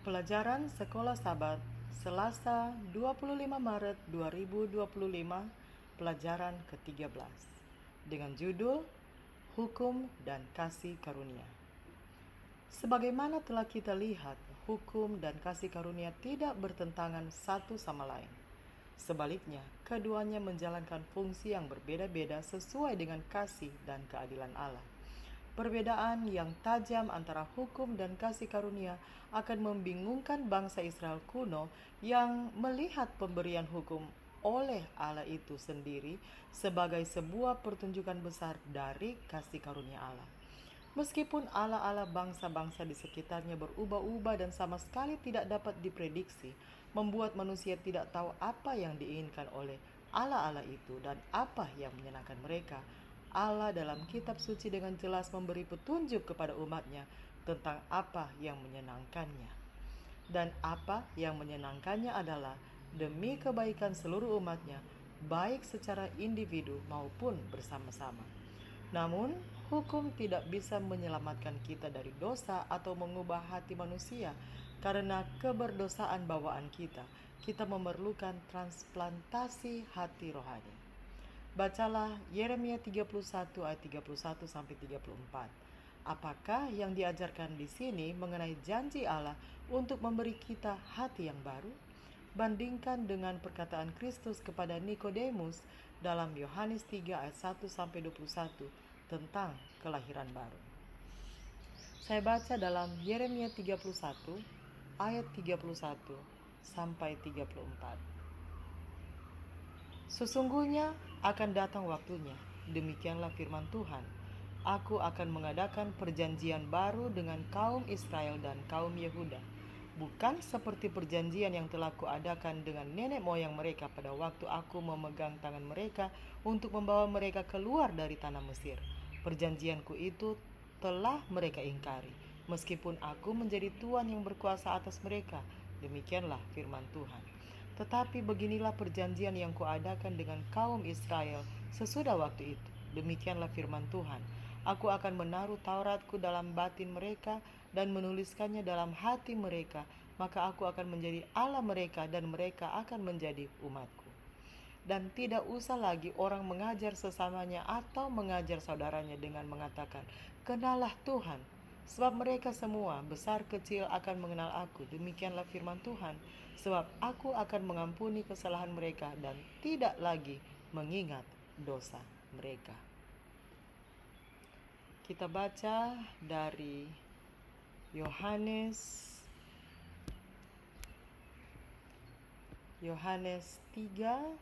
Pelajaran Sekolah Sabat, Selasa 25 Maret 2025, pelajaran ke-13, dengan judul Hukum dan Kasih Karunia. Sebagaimana telah kita lihat, hukum dan kasih karunia tidak bertentangan satu sama lain. Sebaliknya, keduanya menjalankan fungsi yang berbeda-beda sesuai dengan kasih dan keadilan Allah. Perbedaan yang tajam antara hukum dan kasih karunia akan membingungkan bangsa Israel kuno yang melihat pemberian hukum oleh Allah itu sendiri sebagai sebuah pertunjukan besar dari kasih karunia Allah. Meskipun ala-ala bangsa-bangsa di sekitarnya berubah-ubah dan sama sekali tidak dapat diprediksi, membuat manusia tidak tahu apa yang diinginkan oleh ala-ala itu dan apa yang menyenangkan mereka, Allah dalam kitab suci dengan jelas memberi petunjuk kepada umatnya tentang apa yang menyenangkannya. Dan apa yang menyenangkannya adalah demi kebaikan seluruh umatnya, baik secara individu maupun bersama-sama. Namun, hukum tidak bisa menyelamatkan kita dari dosa atau mengubah hati manusia. Karena keberdosaan bawaan kita, kita memerlukan transplantasi hati rohani. Bacalah Yeremia 31 ayat 31 sampai 34. Apakah yang diajarkan di sini mengenai janji Allah untuk memberi kita hati yang baru? Bandingkan dengan perkataan Kristus kepada Nikodemus dalam Yohanes 3 ayat 1 sampai 21 tentang kelahiran baru. Saya baca dalam Yeremia 31 ayat 31 sampai 34. Sesungguhnya akan datang waktunya, demikianlah firman Tuhan. Aku akan mengadakan perjanjian baru dengan kaum Israel dan kaum Yehuda, bukan seperti perjanjian yang telah kuadakan dengan nenek moyang mereka pada waktu aku memegang tangan mereka untuk membawa mereka keluar dari tanah Mesir. Perjanjianku itu telah mereka ingkari, meskipun aku menjadi Tuhan yang berkuasa atas mereka. Demikianlah firman Tuhan. Tetapi beginilah perjanjian yang kuadakan dengan kaum Israel sesudah waktu itu. Demikianlah firman Tuhan. Aku akan menaruh Tauratku dalam batin mereka dan menuliskannya dalam hati mereka. Maka aku akan menjadi Allah mereka dan mereka akan menjadi umatku. Dan tidak usah lagi orang mengajar sesamanya atau mengajar saudaranya dengan mengatakan, "Kenalah Tuhan." Sebab mereka semua, besar kecil, akan mengenal aku. Demikianlah firman Tuhan. Sebab aku akan mengampuni kesalahan mereka dan tidak lagi mengingat dosa mereka. Kita baca dari Yohanes 3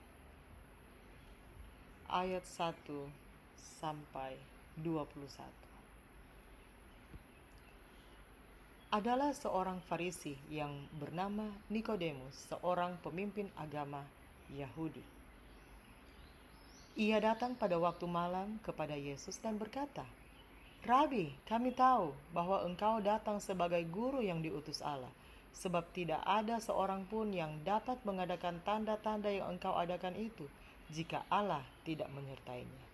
ayat 1 sampai 21. Adalah seorang Farisi yang bernama Nikodemus, seorang pemimpin agama Yahudi. Ia datang pada waktu malam kepada Yesus dan berkata, "Rabi, kami tahu bahwa engkau datang sebagai guru yang diutus Allah, sebab tidak ada seorang pun yang dapat mengadakan tanda-tanda yang engkau adakan itu, jika Allah tidak menyertainya."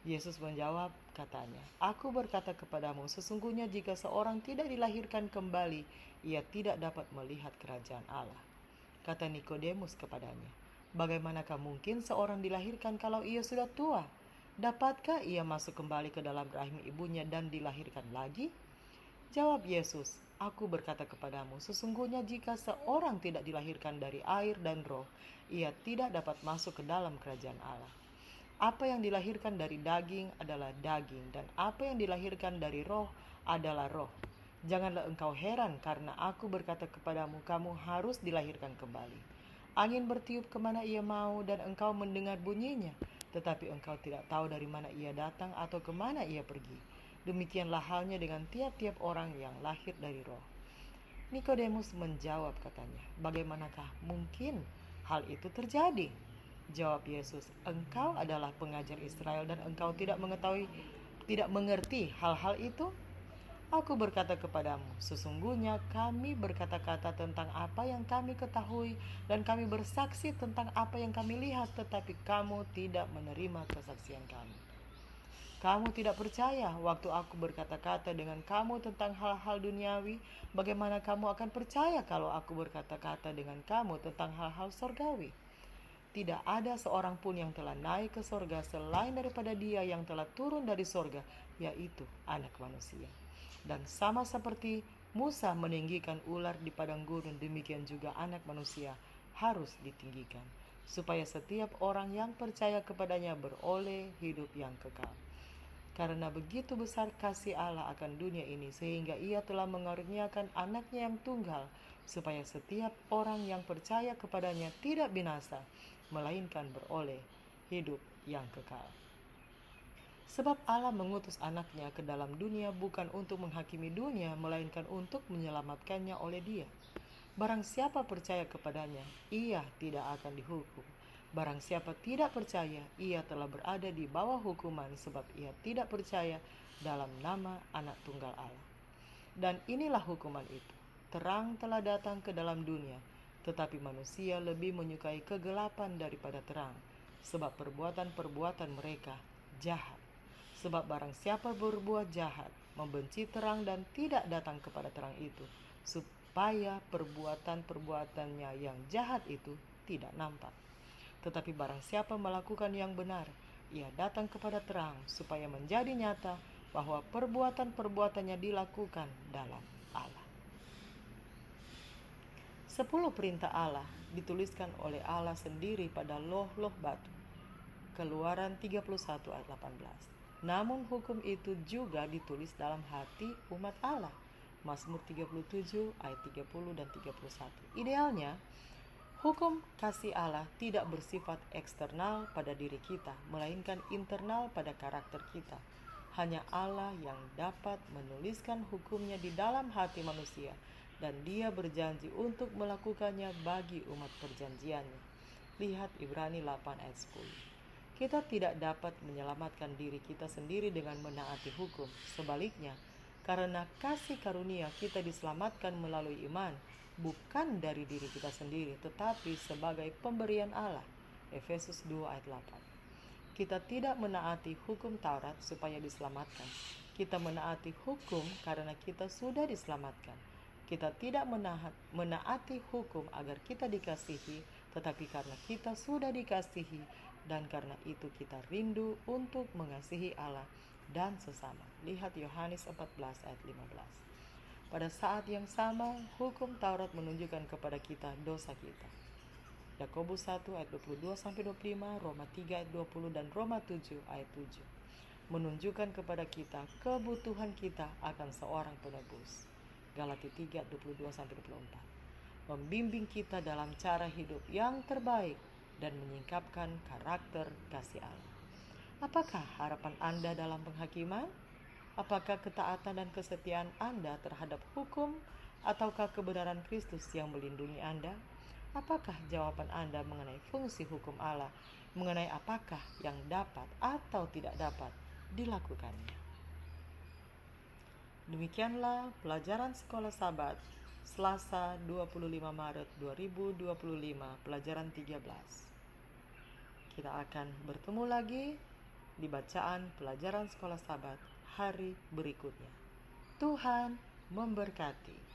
Yesus menjawab, katanya, "Aku berkata kepadamu, sesungguhnya jika seorang tidak dilahirkan kembali, ia tidak dapat melihat kerajaan Allah." Kata Nikodemus kepadanya, "Bagaimanakah mungkin seorang dilahirkan kalau ia sudah tua? Dapatkah ia masuk kembali ke dalam rahim ibunya dan dilahirkan lagi?" Jawab Yesus, "Aku berkata kepadamu, sesungguhnya jika seorang tidak dilahirkan dari air dan roh, ia tidak dapat masuk ke dalam kerajaan Allah. Apa yang dilahirkan dari daging adalah daging, dan apa yang dilahirkan dari roh adalah roh. Janganlah engkau heran karena aku berkata kepadamu, kamu harus dilahirkan kembali. Angin bertiup kemana ia mau dan engkau mendengar bunyinya, tetapi engkau tidak tahu dari mana ia datang atau kemana ia pergi. Demikianlah halnya dengan tiap-tiap orang yang lahir dari roh." Nikodemus menjawab, katanya, "Bagaimanakah mungkin hal itu terjadi?" Jawab Yesus, "Engkau adalah pengajar Israel dan engkau tidak mengerti hal-hal itu? Aku berkata kepadamu, sesungguhnya kami berkata-kata tentang apa yang kami ketahui dan kami bersaksi tentang apa yang kami lihat, tetapi kamu tidak menerima kesaksian kami." Kamu tidak percaya waktu aku berkata-kata dengan kamu tentang hal-hal duniawi. Bagaimana kamu akan percaya kalau aku berkata-kata dengan kamu tentang hal-hal sorgawi? Tidak ada seorang pun yang telah naik ke sorga selain daripada Dia yang telah turun dari sorga, yaitu Anak Manusia. Dan sama seperti Musa meninggikan ular di padang gurun, demikian juga Anak Manusia harus ditinggikan, supaya setiap orang yang percaya kepadanya beroleh hidup yang kekal. Karena begitu besar kasih Allah akan dunia ini, sehingga Ia telah mengaruniakan anaknya yang tunggal, supaya setiap orang yang percaya kepadanya tidak binasa, melainkan beroleh hidup yang kekal. Sebab Allah mengutus anaknya ke dalam dunia bukan untuk menghakimi dunia, melainkan untuk menyelamatkannya oleh Dia. Barang siapa percaya kepadanya, ia tidak akan dihukum. Barang siapa tidak percaya, ia telah berada di bawah hukuman, sebab ia tidak percaya dalam nama Anak Tunggal Allah. Dan inilah hukuman itu: terang telah datang ke dalam dunia, tetapi manusia lebih menyukai kegelapan daripada terang, sebab perbuatan-perbuatan mereka jahat. Sebab barang siapa berbuat jahat, membenci terang dan tidak datang kepada terang itu, supaya perbuatan-perbuatannya yang jahat itu tidak nampak. Tetapi barang siapa melakukan yang benar, ia datang kepada terang, supaya menjadi nyata bahwa perbuatan-perbuatannya dilakukan dalam Allah. 10 perintah Allah dituliskan oleh Allah sendiri pada loh-loh batu. Keluaran 31 ayat 18. Namun hukum itu juga ditulis dalam hati umat Allah. Mazmur 37 ayat 30 dan 31. Idealnya, hukum kasih Allah tidak bersifat eksternal pada diri kita, melainkan internal pada karakter kita. Hanya Allah yang dapat menuliskan hukumnya di dalam hati manusia, dan Dia berjanji untuk melakukannya bagi umat perjanjiannya. Lihat Ibrani 8 ayat 10. Kita tidak dapat menyelamatkan diri kita sendiri dengan menaati hukum. Sebaliknya, karena kasih karunia kita diselamatkan melalui iman, bukan dari diri kita sendiri, tetapi sebagai pemberian Allah. Efesus 2 ayat 8. Kita tidak menaati hukum Taurat supaya diselamatkan. Kita menaati hukum karena kita sudah diselamatkan. Kita tidak menaati hukum agar kita dikasihi, tetapi karena kita sudah dikasihi, dan karena itu kita rindu untuk mengasihi Allah dan sesama. Lihat Yohanes 14 ayat 15. Pada saat yang sama, hukum Taurat menunjukkan kepada kita dosa kita. Yakobus 1 ayat 22-25, Roma 3 ayat 20, dan Roma 7 ayat 7 menunjukkan kepada kita kebutuhan kita akan seorang penebus. Galati 3 ayat 22-24 membimbing kita dalam cara hidup yang terbaik dan menyingkapkan karakter kasih Allah. Apakah harapan Anda dalam penghakiman? Apakah ketaatan dan kesetiaan Anda terhadap hukum, ataukah kebenaran Kristus yang melindungi Anda? Apakah jawaban Anda mengenai fungsi hukum Allah, mengenai apakah yang dapat atau tidak dapat dilakukannya? Demikianlah pelajaran Sekolah Sabat Selasa 25 Maret 2025, pelajaran 13. Kita akan bertemu lagi di bacaan pelajaran Sekolah Sabat hari berikutnya. Tuhan memberkati.